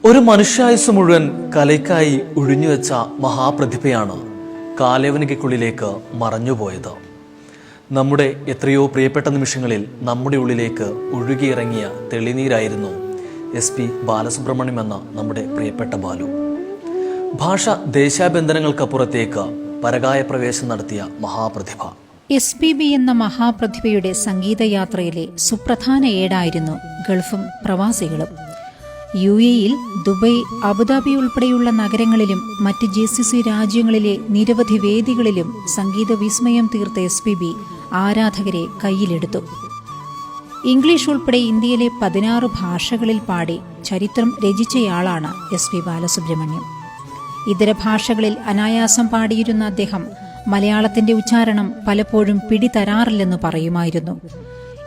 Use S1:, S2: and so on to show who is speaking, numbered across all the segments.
S1: ഒരു മനുഷ്യായുസ് മുഴുവൻ കലയ്ക്കായി ഒഴിഞ്ഞുവെച്ച മഹാപ്രതിഭയാണ് കാലയവനികയ്ക്കുള്ളിലേക്ക് മറഞ്ഞുപോയത്. നമ്മുടെ എത്രയോ പ്രിയപ്പെട്ട നിമിഷങ്ങളിൽ നമ്മുടെ ഉള്ളിലേക്ക് ഒഴുകിയിറങ്ങിയ തെളിനീരായിരുന്നു SP ബാലസുബ്രഹ്മണ്യം എന്ന നമ്മുടെ പ്രിയപ്പെട്ട ബാലു. ഭാഷ ദേശാബന്ധനങ്ങൾക്കപ്പുറത്തേക്ക് പരകായ പ്രവേശം നടത്തിയ മഹാപ്രതിഭ.
S2: SPB എന്ന മഹാപ്രതിഭയുടെ സംഗീതയാത്രയിലെ സുപ്രധാന ഏടായിരുന്നു ഗൾഫും പ്രവാസികളും. UAE-യിൽ ദുബൈ, അബുദാബി ഉൾപ്പെടെയുള്ള നഗരങ്ങളിലും മറ്റ് GCC രാജ്യങ്ങളിലെ നിരവധി വേദികളിലും സംഗീത വിസ്മയം തീർത്ത SPB ആരാധകരെ കയ്യിലെടുത്തു. ഇംഗ്ലീഷ് ഉൾപ്പെടെ ഇന്ത്യയിലെ 16 ഭാഷകളിൽ പാടി ചരിത്രം രചിച്ചയാളാണ് SP ബാലസുബ്രഹ്മണ്യം. ഇതര ഭാഷകളിൽ അനായാസം പാടിയിരുന്ന അദ്ദേഹം മലയാളത്തിന്റെ ഉച്ചാരണം പലപ്പോഴും പിടിതരാറില്ലെന്ന് പറയുമായിരുന്നു.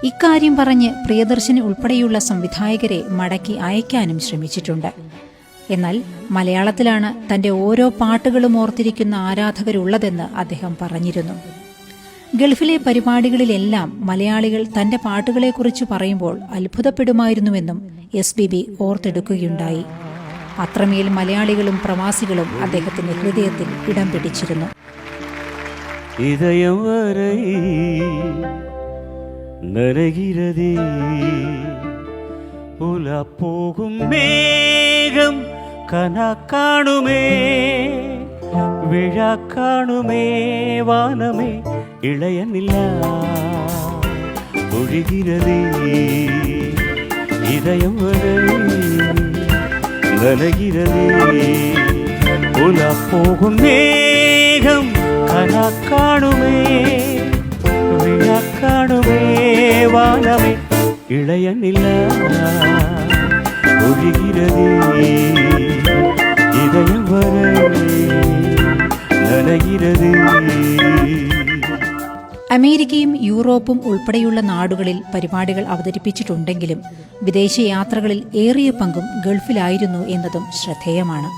S2: ഇക്കാര്യം പറഞ്ഞ് പ്രിയദർശൻ ഉൾപ്പെടെയുള്ള സംവിധായകരെ മടക്കി അയക്കാനും ശ്രമിച്ചിട്ടുണ്ട്. എന്നാൽ മലയാളത്തിലാണ് തന്റെ ഓരോ പാട്ടുകളും ഓർത്തിരിക്കുന്ന ആരാധകരുള്ളതെന്ന് അദ്ദേഹം പറഞ്ഞിരുന്നു. ഗൾഫിലെ പരിപാടികളിലെല്ലാം മലയാളികൾ തന്റെ പാട്ടുകളെക്കുറിച്ച് പറയുമ്പോൾ അത്ഭുതപ്പെടുമായിരുന്നുവെന്നും SPB ഓർത്തെടുക്കുകയുണ്ടായി. അത്രമേൽ മലയാളികളും പ്രവാസികളും അദ്ദേഹത്തിന്റെ ഹൃദയത്തിൽ ഇടം പിടിച്ചിരുന്നു.
S3: இதயம் வரை நனைகிறதே உலா போகும் மேகம் கனா காணுமே விழா காணுமே வானமே இளைய நிலா ஒழுகிறதே இதயம் வரை நனைகிறதே உலா போகும் மேகம் கனா காணுமே விழா காணுமே வானமே இளைய நிலா ஒழுகிறதே இதயம் வரை நனைகிறதே.
S2: അമേരിക്കയും യൂറോപ്പും ഉൾപ്പെടെയുള്ള നാടുകളിൽ പരിപാടികൾ അവതരിപ്പിച്ചിട്ടുണ്ടെങ്കിലും വിദേശയാത്രകളിൽ ഏറിയ പങ്കും ഗൾഫിലായിരുന്നു എന്നതും ശ്രദ്ധേയമാണ്.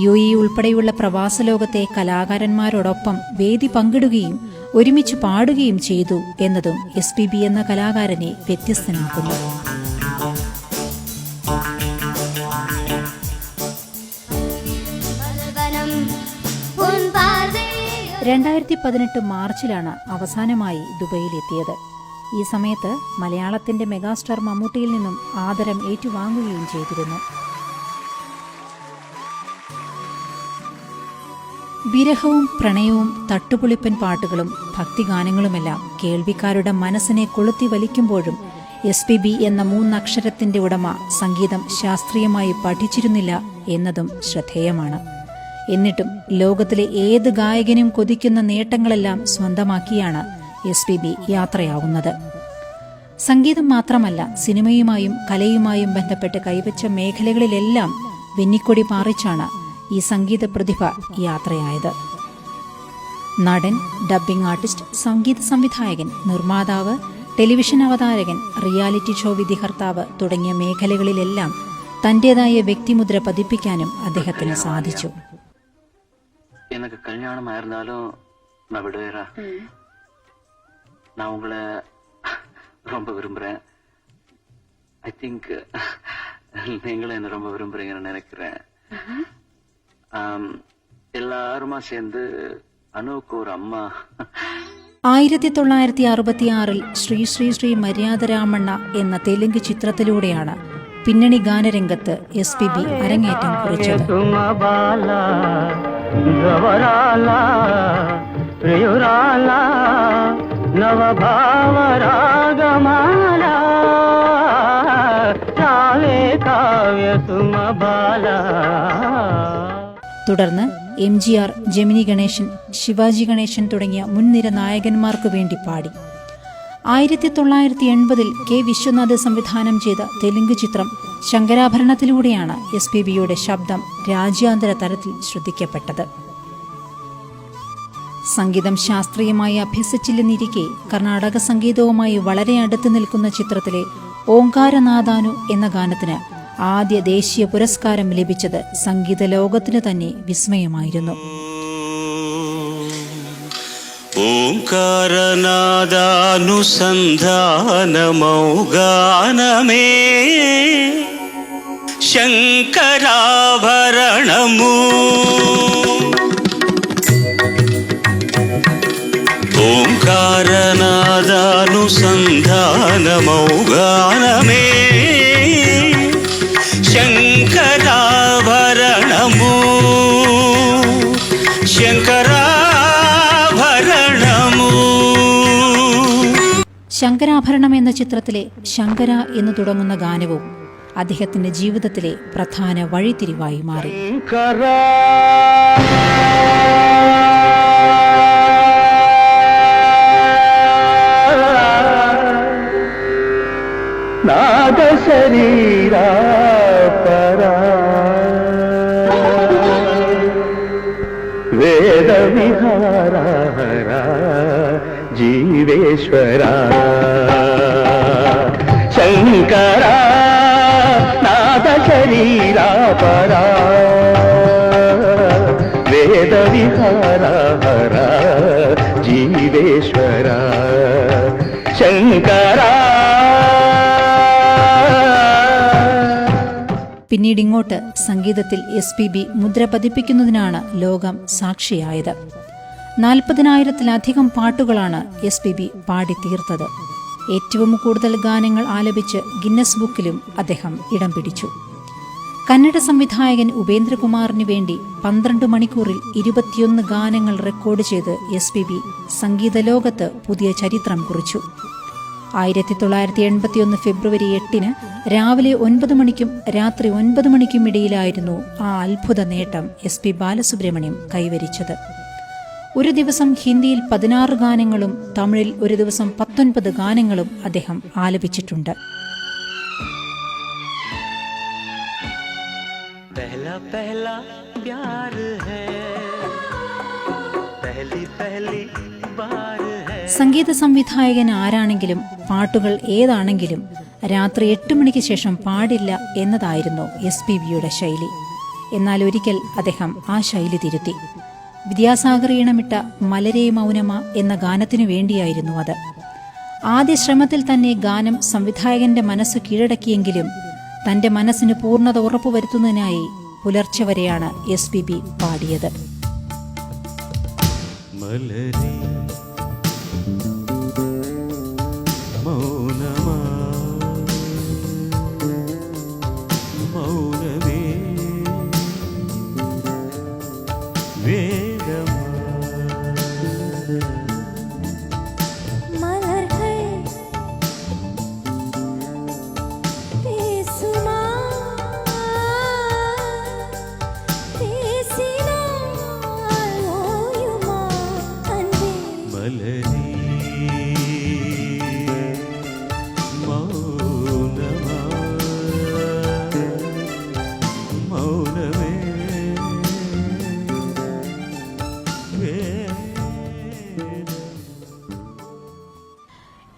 S2: UAE ഉൾപ്പെടെയുള്ള പ്രവാസ ലോകത്തെ കലാകാരന്മാരോടൊപ്പം വേദി പങ്കിടുകയും ഒരുമിച്ച് പാടുകയും ചെയ്തു എന്നതും SPB എന്ന കലാകാരനെ വ്യത്യസ്തനാക്കുന്നു. 2018 മാർച്ചിലാണ് അവസാനമായി ദുബൈയിലെത്തിയത്. ഈ സമയത്ത് മലയാളത്തിന്റെ മെഗാസ്റ്റാർ മമ്മൂട്ടിയിൽ നിന്നും ആദരം ഏറ്റുവാങ്ങുകയും ചെയ്തിരുന്നു. വിരഹവും പ്രണയവും തട്ടുപൊളിപ്പൻ പാട്ടുകളും ഭക്തിഗാനങ്ങളുമെല്ലാം കേൾവിക്കാരുടെ മനസ്സിനെ കൊളുത്തി വലിക്കുമ്പോഴും SPB എന്ന 3 അക്ഷരത്തിന്റെ ഉടമ സംഗീതം ശാസ്ത്രീയമായി പഠിച്ചിരുന്നില്ല എന്നതും ശ്രദ്ധേയമാണ്. എന്നിട്ടും ലോകത്തിലെ ഏത് ഗായകനും കൊതിക്കുന്ന നേട്ടങ്ങളെല്ലാം സ്വന്തമാക്കിയാണ് SPB യാത്രയാവുന്നത്. സംഗീതം മാത്രമല്ല, സിനിമയുമായും കലയുമായും ബന്ധപ്പെട്ട് കൈവച്ച മേഖലകളിലെല്ലാം വെന്നിക്കൊടി പാറിച്ചാണ് ഈ സംഗീത പ്രതിഭ യാത്രയായത്. നടൻ, ഡബ്ബിംഗ് ആർട്ടിസ്റ്റ്, സംഗീത സംവിധായകൻ, നിർമ്മാതാവ്, ടെലിവിഷൻ അവതാരകൻ, റിയാലിറ്റി ഷോ വിധികർത്താവ് തുടങ്ങിയ മേഖലകളിലെല്ലാം തന്റേതായ വ്യക്തിമുദ്ര പതിപ്പിക്കാനും അദ്ദേഹത്തിന് സാധിച്ചു.
S4: எனக்கு கல்யாணம் ஆயிருந்தாலும் நான் விடுவேரா. நான் உங்களை ரொம்ப விரும்புறேன். ஐ திங்க் நீங்களும் என்ன ரொம்ப விரும்புறீங்கன்னு நினைக்கிறேன். எல்லாருமா சேர்ந்து அனுவுக்கு ஒரு அம்மா.
S2: 1966 ശ്രീ ശ്രീ ശ്രീ മര്യാദരാമണ്ണ എന്ന തെലുങ്ക് ചിത്രത്തിലൂടെയാണ് പിന്നണി ഗാനരംഗത്ത് SPB അരങ്ങേറ്റം കുറിച്ചത്. തുടർന്ന് MGR, ജെമിനി ഗണേശൻ, ശിവാജി ഗണേശൻ തുടങ്ങിയ മുൻനിര നായകന്മാർക്കു വേണ്ടി പാടി. 1980 K. വിശ്വനാഥ് സംവിധാനം ചെയ്ത തെലുങ്ക് ചിത്രം ശങ്കരാഭരണത്തിലൂടെയാണ് SPBയുടെ ശബ്ദം രാജ്യാന്തര തലത്തിൽ ശ്രദ്ധിക്കപ്പെട്ടത്. സംഗീതം ശാസ്ത്രീയമായി അഭ്യസിച്ചില്ലെന്നിരിക്കെ കർണാടക സംഗീതവുമായി വളരെ അടുത്ത് നിൽക്കുന്ന ചിത്രത്തിലെ ഓങ്കാരനാദാനു എന്ന ഗാനത്തിന് ആദ്യ ദേശീയ പുരസ്കാരം ലഭിച്ചത് സംഗീത ലോകത്തിന് തന്നെ വിസ്മയമായിരുന്നു.
S3: ഓംകാരനാദാനുസന്ധാനമൗഗാനമേ
S5: శంకరాభరణము ఓంకారనాదానుసంధానమౌగానమే శంకరాభరణము ശങ്കരാഭരണമു.
S2: ശങ്കരാഭരണം എന്ന ചിത്രത്തിലെ ശങ്കര എന്ന് തുടങ്ങുന്ന ഗാനവും അദ്ദേഹത്തിന്റെ ജീവിതത്തിലെ പ്രധാന വഴിത്തിരിവായി മാറി.
S3: നാദശരീരാ പരാ വേദവിഹാരാ ജീവേശ്വരാ ശങ്കരാ നാദശരീരാ പരാ വേദവിഹാരാ ജീവേശ്വരാ ശങ്കരാ.
S2: പിന്നീട് ഇങ്ങോട്ട് സംഗീതത്തിൽ SPB മുദ്ര പതിപ്പിക്കുന്നതിനാണ് ലോകം സാക്ഷിയായത്. 40,000-ത്തിലധികം പാട്ടുകളാണ് SPB പാടിത്തീർത്തത്. ഏറ്റവും കൂടുതൽ ഗാനങ്ങൾ ആലപിച്ച് ഗിന്നസ് ബുക്കിലും അദ്ദേഹം ഇടം പിടിച്ചു. കന്നഡ സംവിധായകൻ ഉപേന്ദ്രകുമാറിന് വേണ്ടി 12 മണിക്കൂറിൽ 21 ഗാനങ്ങൾ റെക്കോർഡ് ചെയ്ത് SPB സംഗീത ലോകത്ത് പുതിയ ചരിത്രം കുറിച്ചു. 1981 ഫെബ്രുവരി 8 രാവിലെ 9 മണിക്കും രാത്രി 9 മണിക്കും ഇടയിലായിരുന്നു ആ അത്ഭുത നേട്ടം SP ബാലസുബ്രഹ്മണ്യം കൈവരിച്ചത്. ഒരു ദിവസം ഹിന്ദിയിൽ 16 ഗാനങ്ങളും തമിഴിൽ ഒരു ദിവസം 19 ഗാനങ്ങളും അദ്ദേഹം ആലപിച്ചിട്ടുണ്ട്. സംഗീത സംവിധായകൻ ആരാണെങ്കിലും പാട്ടുകൾ ഏതാണെങ്കിലും രാത്രി 8 മണിക്ക് ശേഷം പാടില്ല എന്നതായിരുന്നു SPBയുടെ ശൈലി. എന്നാൽ ഒരിക്കൽ അദ്ദേഹം ആ ശൈലി തിരുത്തി. വിദ്യാസാഗർ ഈണമിട്ട മലരേ മൗനമ എന്ന ഗാനത്തിനു വേണ്ടിയായിരുന്നു അത്. ആദ്യ ശ്രമത്തിൽ തന്നെ ഗാനം സംവിധായകന്റെ മനസ്സ് കീഴടക്കിയെങ്കിലും തന്റെ മനസ്സിന് പൂർണ്ണത ഉറപ്പുവരുത്തുന്നതിനായി പുലർച്ചെ വരെയാണ് SPB പാടിയത്.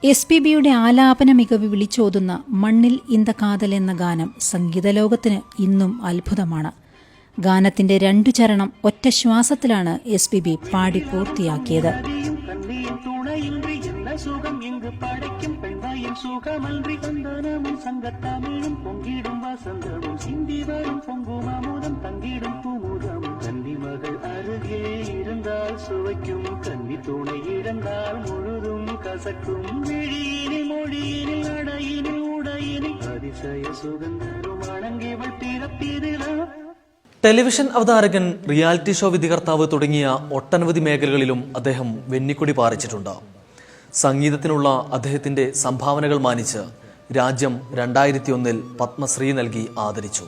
S2: SPBയുടെ ആലാപന മികവ് വിളിച്ചോതുന്ന മണ്ണിൽ ഇന്ത കാതൽ എന്ന ഗാനം സംഗീതലോകത്തിന് ഇന്നും അത്ഭുതമാണ്. ഗാനത്തിന്റെ 2 ചരണം ഒറ്റ ശ്വാസത്തിലാണ് SPB പാടി പൂർത്തിയാക്കിയത്.
S1: ടെലിവിഷൻ അവതാരകൻ, റിയാലിറ്റി ഷോ വിധികർത്താവ് തുടങ്ങിയ ഒട്ടനവധി മേഖലകളിലും അദ്ദേഹം വെന്നിക്കൊടി പാറിച്ചിട്ടുണ്ട്. സംഗീതത്തിനുള്ള അദ്ദേഹത്തിന്റെ സംഭാവനകൾ മാനിച്ച് രാജ്യം 2001 പത്മശ്രീ നൽകി ആദരിച്ചു.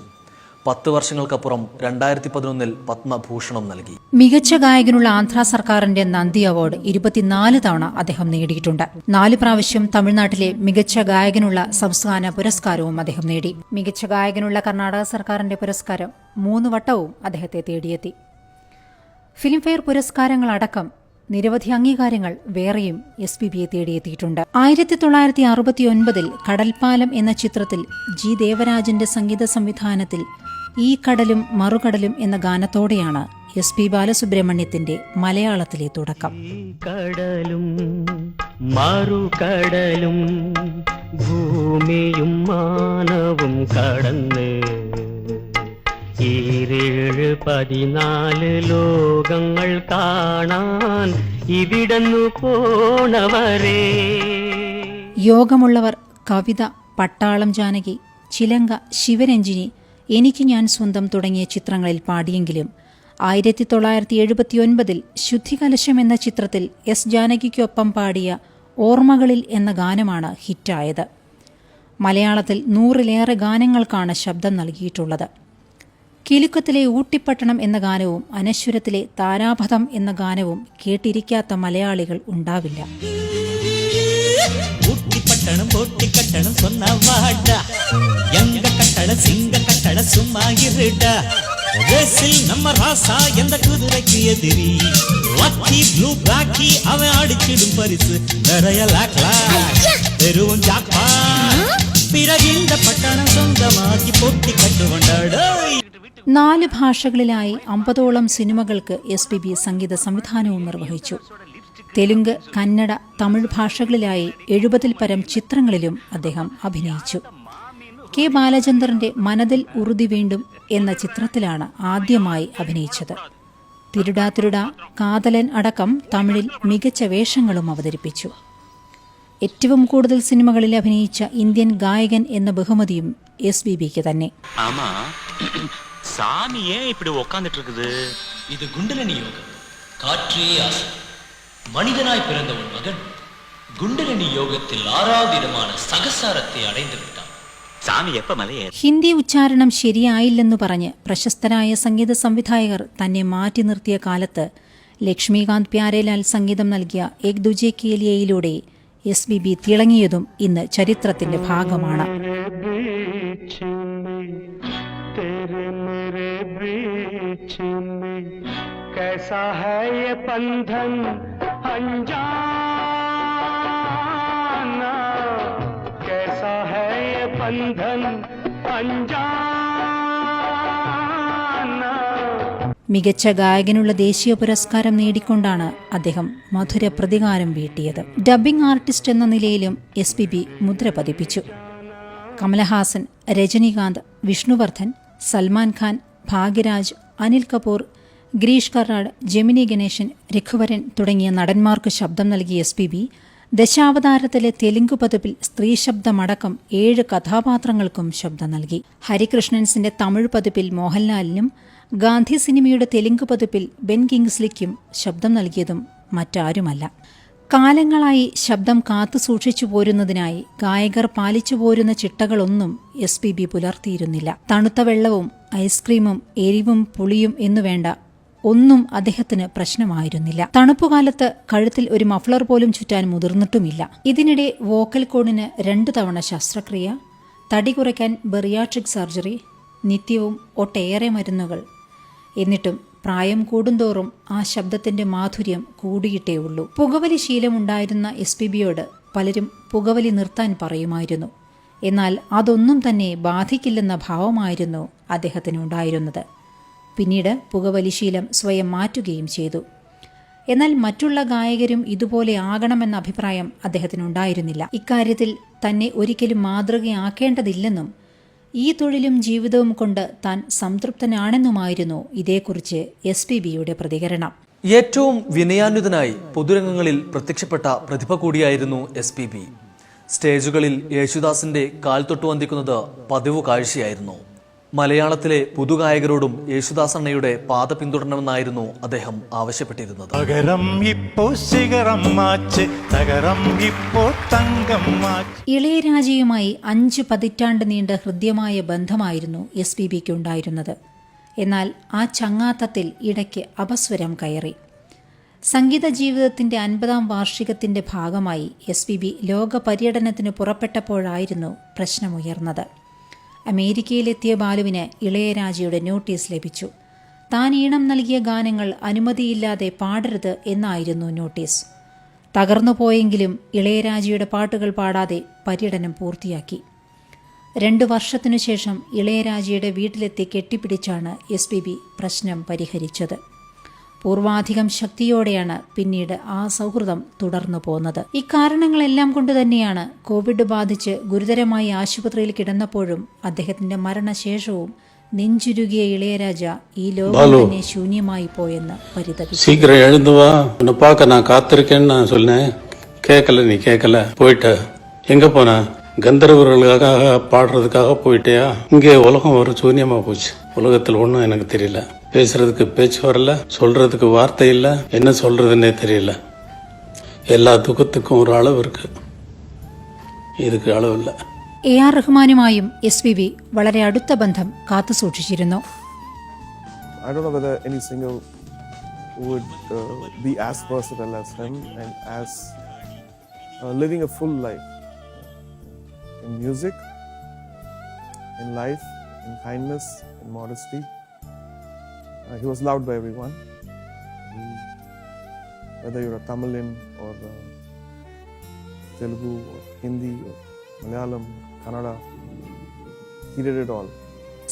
S1: 10 വർഷങ്ങൾക്കപ്പുറം 2011 പത്മഭൂഷണം നൽകി.
S2: മികച്ച ഗായകനുള്ള ആന്ധ്ര സർക്കാരിന്റെ നന്ദി അവാർഡ് 24 തവണ അദ്ദേഹം നേടിയിട്ടുണ്ട്. 4 പ്രാവശ്യം തമിഴ്നാട്ടിലെ മികച്ച ഗായകനുള്ള സംസ്ഥാന പുരസ്കാരവും അദ്ദേഹം നേടി. മികച്ച ഗായകനുള്ള കർണാടക സർക്കാരിന്റെ പുരസ്കാരം 3 വട്ടവും അദ്ദേഹത്തെ തേടിയെത്തി. ഫിലിംഫെയർ പുരസ്കാരങ്ങളടക്കം നിരവധി അംഗീകാരങ്ങൾ വേറെയും SPBയെ തേടിയെത്തിയിട്ടുണ്ട്. 1969 കടൽപ്പാലം എന്ന ചിത്രത്തിൽ G. ദേവരാജന്റെ സംഗീത സംവിധാനത്തിൽ ഈ കടലും മറുകടലും എന്ന ഗാനത്തോടെയാണ് SP ബാലസുബ്രഹ്മണ്യത്തിന്റെ മലയാളത്തിലെ തുടക്കം.
S3: കടലും മറുകടലും ഭൂമിയും മാനവും കടന്ന് 14 ലോകങ്ങൾ കാണാൻ ഇവിടന്നു പോണവരേ.
S2: യോഗമുള്ളവർ, കവിത, പട്ടാളം ജാനകി, ചിലങ്ക, ശിവരഞ്ജിനി, എനിക്ക് ഞാൻ സ്വന്തം തുടങ്ങിയ ചിത്രങ്ങളിൽ പാടിയെങ്കിലും 1979 ശുദ്ധികലശം എന്ന ചിത്രത്തിൽ എസ് ജാനകിക്കൊപ്പം പാടിയ ഓർമ്മകളിൽ എന്ന ഗാനമാണ് ഹിറ്റായത്. മലയാളത്തിൽ 100-ലേറെ ഗാനങ്ങൾക്കാണ് ശബ്ദം നൽകിയിട്ടുള്ളത്. കിലുക്കത്തിലെ ഊട്ടിപ്പട്ടണം എന്ന ഗാനവും അനശ്വരത്തിലെ താരാപഥം എന്ന ഗാനവും കേട്ടിരിക്കാത്ത മലയാളികൾ ഉണ്ടാവില്ല.
S6: ஊட்டிப்பட்டணம் போட்டிக்கட்டணம் சொன்ன வாடா, எங்க கட்டட சிங்க கட்டட சும்மா இருடா. ரேசில் நம்ம ராசா எந்த குதிரைக்கு எதிரி, லக்கி ப்ளூ பிளாக்கி அவன் அடிச்சிடும் பரிசு நிறைய லாக் பெருவும் ஜாக்பா. பிறகு இந்த பட்டணம் சொந்தமாக்கி போட்டி கட்டுவண்டாடோ.
S2: 4 ഭാഷകളിലായി 50ഓളം സിനിമകൾക്ക് SPB സംഗീത സംവിധാനവും നിർവഹിച്ചു. തെലുങ്ക്, കന്നഡ, തമിഴ് ഭാഷകളിലായി 70-ൽ പരം ചിത്രങ്ങളിലും അദ്ദേഹം അഭിനയിച്ചു. കെ ബാലചന്ദ്രന്റെ മനതിൽ ഉറുതി വീണ്ടും എന്ന ചിത്രത്തിലാണ് ആദ്യമായി അഭിനയിച്ചത്. തിരുടാ തിരുടാ, കാതലൻ അടക്കം തമിഴിൽ മികച്ച വേഷങ്ങളും അവതരിപ്പിച്ചു. ഏറ്റവും കൂടുതൽ സിനിമകളിൽ അഭിനയിച്ച ഇന്ത്യൻ ഗായകൻ എന്ന ബഹുമതിയും SPBക്ക് തന്നെ.
S7: சாமி ஏன் இப்படி உட்கார்ந்துட்டு இருக்குது?
S8: இது குண்டலினி யோகம், காற்றே ஆசை. மனிதனாய் பிறந்த உன் மகன் குண்டலினி யோகத்தில் 6வது இடமான സഹസാരത്തെ അടൈந்து വിട്ടാൻ.
S7: சாமி எப்ப மலையே?
S2: ഹിന്ദി ഉച്ചാരണം ശരിയായില്ലെന്നു പറഞ്ഞ് പ്രശസ്തരായ സംഗീത സംവിധായകർ തന്നെ മാറ്റി നിർത്തിയ കാലത്ത് ലക്ഷ്മികാന്ത് പ്യാരേലാൽ സംഗീതം നൽകിയ ഏക് ദുജേ കേ ലിയയിലൂടെ SPB തിളങ്ങിയതും ഇന്ന് ചരിത്രത്തിന്റെ ഭാഗമാണ്.
S3: कैसा है ये बंधन अनजाना, कैसा है ये बंधन अनजाना.
S2: മികച്ച ഗായകനുള്ള ദേശീയ പുരസ്കാരം നേടിക്കൊണ്ടാണ് അദ്ദേഹം മധുര പ്രതികാരം വീട്ടിയത്. ഡബ്ബിംഗ് ആർട്ടിസ്റ്റ് എന്ന നിലയിലും SPB മുദ്ര പതിപ്പിച്ചു. കമലഹാസൻ, രജനികാന്ത്, വിഷ്ണുവർദ്ധൻ, സൽമാൻ ഖാൻ, ഭാഗ്യരാജ്, അനിൽ കപൂർ, ഗിരീഷ് കർണാട്, ജെമിനി ഗണേശൻ, രഘുവരൻ തുടങ്ങിയ നടന്മാർക്ക് ശബ്ദം നൽകിയ SPB ദശാവതാരത്തിലെ തെലുങ്ക് പതിപ്പിൽ സ്ത്രീ ശബ്ദമടക്കം 7 കഥാപാത്രങ്ങൾക്കും ശബ്ദം നൽകി. ഹരികൃഷ്ണൻസിന്റെ തമിഴ് പതിപ്പിൽ മോഹൻലാലിനും ഗാന്ധി സിനിമയുടെ തെലുങ്ക് പതിപ്പിൽ ബെൻ കിങ്സ്ലിക്കും ശബ്ദം നൽകിയതും മറ്റാരുമല്ല. കാലങ്ങളായി ശബ്ദം കാത്തു സൂക്ഷിച്ചു പോരുന്നതിനായി ഗായകർ പാലിച്ചു പോരുന്ന ചിട്ടകളൊന്നും SPB പുലർത്തിയിരുന്നില്ല. തണുത്ത വെള്ളവും ഐസ്ക്രീമും എരിവും പുളിയും എന്നുവേണ്ട ഒന്നും അദ്ദേഹത്തിന് പ്രശ്നമായിരുന്നില്ല. തണുപ്പുകാലത്ത് കഴുത്തിൽ ഒരു മഫ്ലർ പോലും ചുറ്റാൻ മുതിർന്നിട്ടുമില്ല. ഇതിനിടെ വോക്കൽ കോഡിന് 2 തവണ ശസ്ത്രക്രിയ, തടി കുറയ്ക്കാൻ ബെറിയാട്രിക് സർജറി, നിത്യവും ഒട്ടേറെ മരുന്നുകൾ. എന്നിട്ടും പ്രായം കൂടുന്തോറും ആ ശബ്ദത്തിന്റെ മാധുര്യം കൂടിയിട്ടേ ഉള്ളൂ. പുകവലി ശീലമുണ്ടായിരുന്ന SPBയോട് പലരും പുകവലി നിർത്താൻ പറയുമായിരുന്നു. എന്നാൽ അതൊന്നും തന്നെ ബാധിക്കില്ലെന്ന ഭാവമായിരുന്നു അദ്ദേഹത്തിനുണ്ടായിരുന്നത്. പിന്നീട് പുകവലിശീലം സ്വയം മാറ്റുകയും ചെയ്തു. എന്നാൽ മറ്റുള്ള ഗായകരും ഇതുപോലെ ആകണമെന്ന അഭിപ്രായം അദ്ദേഹത്തിനുണ്ടായിരുന്നില്ല. ഇക്കാര്യത്തിൽ തന്നെ ഒരിക്കലും മാതൃകയാക്കേണ്ടതില്ലെന്നും ഈ തൊഴിലും ജീവിതവും കൊണ്ട് താൻ സംതൃപ്തനാണെന്നുമായിരുന്നു ഇതേക്കുറിച്ച് SPBയുടെ പ്രതികരണം.
S1: ഏറ്റവും വിനയാന്വിതനായി പൊതുരംഗങ്ങളിൽ പ്രത്യക്ഷപ്പെട്ട പ്രതിഭ കൂടിയായിരുന്നു SPB. സ്റ്റേജുകളിൽ യേശുദാസിന്റെ കാൽ തൊട്ടു വന്ദിക്കുന്നത് പതിവ് കാഴ്ചയായിരുന്നു. മലയാളത്തിലെ പുതുഗായകരോടും യേശുദാസ് അണ്ണയുടെ പാത പിന്തുടരണമെന്നായിരുന്നു അദ്ദേഹം ആവശ്യപ്പെട്ടിരുന്നത്.
S2: ഇളയരാജയുമായി 5 പതിറ്റാണ്ട് നീണ്ട ഹൃദ്യമായ ബന്ധമായിരുന്നു SPBക്ക് ഉണ്ടായിരുന്നത്. എന്നാൽ ആ ചങ്ങാത്തത്തിൽ ഇടയ്ക്ക് അപസ്വരം കയറി. സംഗീത ജീവിതത്തിന്റെ 50ാം വാർഷികത്തിന്റെ ഭാഗമായി SPB ലോക പര്യടനത്തിന് പുറപ്പെട്ടപ്പോഴായിരുന്നു പ്രശ്നമുയർന്നത്. അമേരിക്കയിലെത്തിയ ബാലുവിന് ഇളയരാജയുടെ നോട്ടീസ് ലഭിച്ചു. താൻ ഈണം നൽകിയ ഗാനങ്ങൾ അനുമതിയില്ലാതെ പാടരുത് എന്നായിരുന്നു നോട്ടീസ്. തകർന്നുപോയെങ്കിലും ഇളയരാജയുടെ പാട്ടുകൾ പാടാതെ പര്യടനം പൂർത്തിയാക്കി. 2 വർഷത്തിനു ശേഷം ഇളയരാജയുടെ വീട്ടിലെത്തി കെട്ടിപ്പിടിച്ചാണ് SPB പ്രശ്നം പരിഹരിച്ചത്. പൂർവാധികം ശക്തിയോടെയാണ് പിന്നീട് ആ സൗഹൃദം തുടർന്നു പോന്നത്. ഇക്കാരണങ്ങളെല്ലാം കൊണ്ട് തന്നെയാണ് കോവിഡ് ബാധിച്ച് ഗുരുതരമായി ആശുപത്രിയിൽ കിടന്നപ്പോഴും അദ്ദേഹത്തിന്റെ മരണശേഷവും നെഞ്ചുരുകിയ ഇളയരാജ ഈ ലോകം തന്നെ ശൂന്യമായി പോയെന്ന് പരിതപിച്ചു.
S9: சீக்கிரம் எழுந்து வா, உன்னை பார்க்க நான் காத்திருக்கேன்னு நான் சொன்னேன். கேட்கல, நீ கேட்கல, போயிட்ட. எங்க போன? கந்தர்வர்களுக்காக பாடுறதுக்காக போயிட்டியா? இங்கே உலகம் ஒரு சூன்யமா போச்சு. உலகத்தில் ஒன்றும் எனக்கு தெரியல. பேசுறதுக்கு பேச்சு வரல, சொல்றதுக்கு வார்த்தை இல்ல, என்ன சொல்றதுன்னே தெரியல. എല്ലാ ദുഃഖത്തിനും ഒരു அளவு இருக்கு, இதுக்கு அளவு இல்லை.
S2: AR റഹ്മാനുമായും SPB വളരെ അടുത്ത ബന്ധം കാത്തുസൂക്ഷിച്ചിരുന്നു.
S10: I don't know whether any singer would be as versatile as him and as living a full life in music, in life, in kindness, in modesty. He was loved by everyone. Whether you're a Tamilian or Telugu or Hindi or Malayalam, Kannada, he did it all.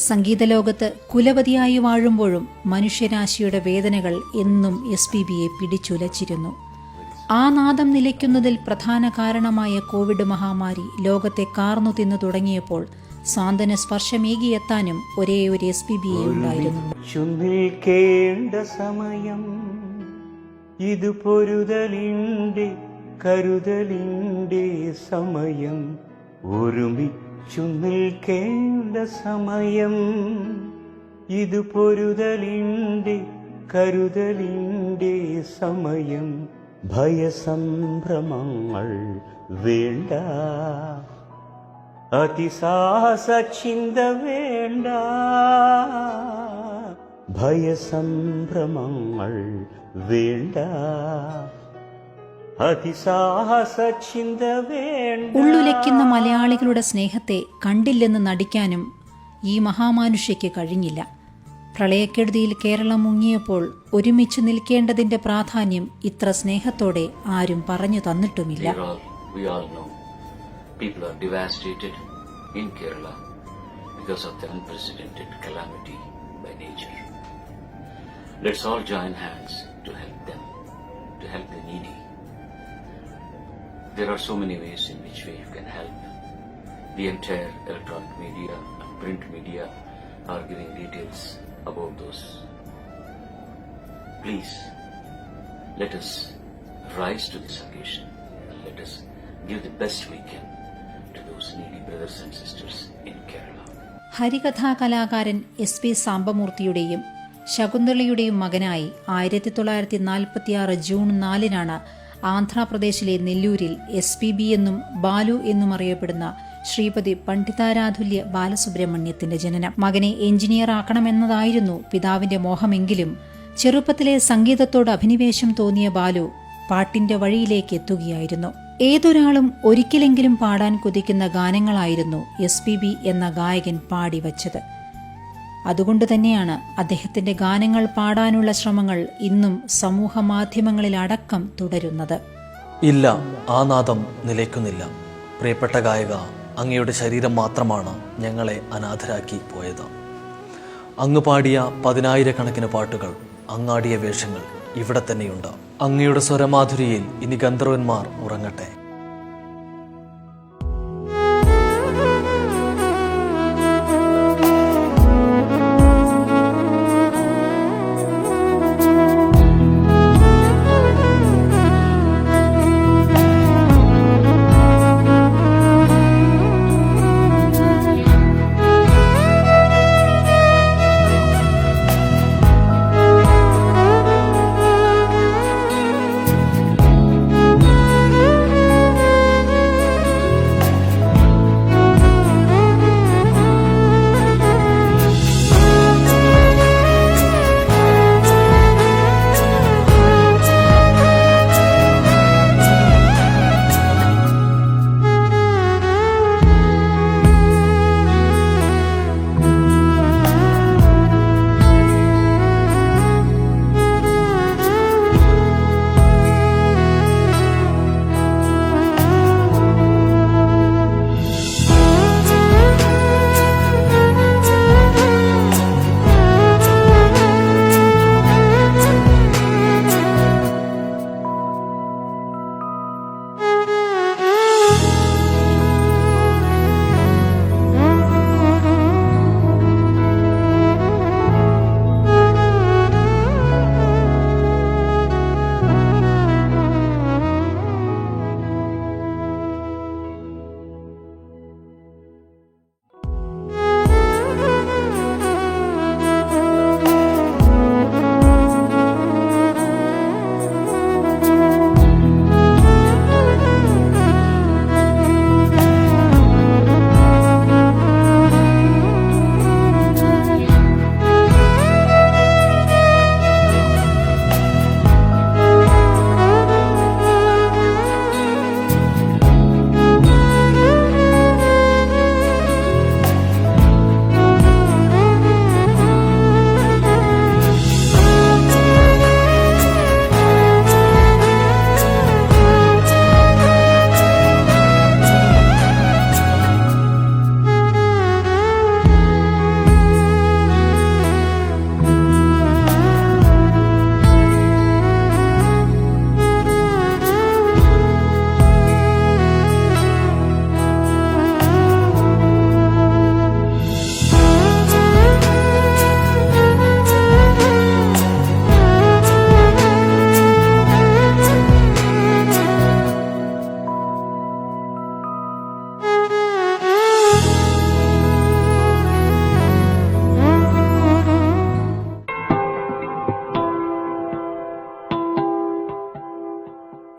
S2: സംഗീത ലോകത്ത് കുലപതിയായി വാഴുമ്പോഴും മനുഷ്യരാശിയുടെ വേദനകൾ എന്നും SPBയെ പിടിച്ചുലച്ചിരുന്നു. ആ നാദം നിലയ്ക്കുന്നതിൽ പ്രധാന കാരണമായ Covid മഹാമാരി ലോകത്തെ കാർന്നു തിന്നു തുടങ്ങിയപ്പോൾ സാന്ത്വന സ്പർശമേകിയെത്താനും ഒരേ ഒരു SPBയെ ഉണ്ടായിരുന്നുള്ളൂ.
S3: നിൽക്കേണ്ട സമയം ഇത് പൊരുതലിൻ്റെ കരുതലിൻ്റെ സമയം, ഒരുമിച്ചു നിൽക്കേണ്ട സമയം ഇത് പൊരുതലിൻ്റെ കരുതലിൻ്റെ സമയം, ഭയസംഭ്രമങ്ങൾ വേണ്ട, അതിസാഹസ ചിന്ത വേണ്ട, ഭയസംഭ്രമങ്ങൾ വേണ്ട, അതിസാഹസ ചിന്ത വേണ്ട.
S2: ഉള്ളുലയ്ക്കുന്ന മലയാളികളുടെ സ്നേഹത്തെ കണ്ടില്ലെന്ന് നടിക്കാനും ഈ മഹാമാനുഷ്യയ്ക്ക് കഴിഞ്ഞില്ല. പ്രളയക്കെടുതിയിൽ കേരളം മുങ്ങിയപ്പോൾ ഒരുമിച്ച് നിൽക്കേണ്ടതിന്റെ പ്രാധാന്യം ഇത്ര സ്നേഹത്തോടെ ആരും പറഞ്ഞു തന്നിട്ടുമില്ല.
S4: We all know people are devastated in Kerala because of the unprecedented calamity by nature. Let's all join hands to help them, to help the needy. There are so many ways in which we can help. The entire electronic media and print media are giving details about those. Please, let us rise to this occasion and let us give the best we can to those needy brothers and sisters in Kerala.
S2: ഹരികഥാ കലാകാരൻ SP സാംബമൂർത്തിയുടെയും ശകുന്തളയുടെയും മകനായി 1946 June 4 ആന്ധ്രാപ്രദേശിലെ നെല്ലൂരിൽ SPB എന്നും ബാലു എന്നും അറിയപ്പെടുന്ന ശ്രീപതി പണ്ഡിതാരാധുല്യ ബാലസുബ്രഹ്മണ്യത്തിന്റെ ജനനം. മകനെ engineer ആക്കണമെന്നതായിരുന്നു പിതാവിന്റെ മോഹമെങ്കിലും ചെറുപ്പത്തിലെ സംഗീതത്തോട് അഭിനിവേശം തോന്നിയ ബാലു പാട്ടിന്റെ വഴിയിലേക്ക് എത്തുകയായിരുന്നു. ഏതൊരാളും ഒരിക്കലെങ്കിലും പാടാൻ കൊതിക്കുന്ന ഗാനങ്ങളായിരുന്നു SPB എന്ന ഗായകൻ പാടിവച്ചത്. അതുകൊണ്ട് തന്നെയാണ് അദ്ദേഹത്തിന്റെ ഗാനങ്ങൾ പാടാനുള്ള ശ്രമങ്ങൾ ഇന്നും സമൂഹ മാധ്യമങ്ങളിലടക്കം തുടരുന്നത്.
S1: ഇല്ല, ആ നാദം നിലയ്ക്കുന്നില്ല. പ്രിയപ്പെട്ട ഗായക, അങ്ങയുടെ ശരീരം മാത്രമാണ് ഞങ്ങളെ അനാഥരാക്കി പോയത്. അങ്ങ് പാടിയ 10,000-കണക്കിന് പാട്ടുകൾ, അങ്ങാടിയ വേഷങ്ങൾ ഇവിടെ തന്നെയുണ്ട്. അങ്ങയുടെ സ്വരമാധുരിയിൽ ഇനി ഗന്ധർവന്മാർ ഉറങ്ങട്ടെ.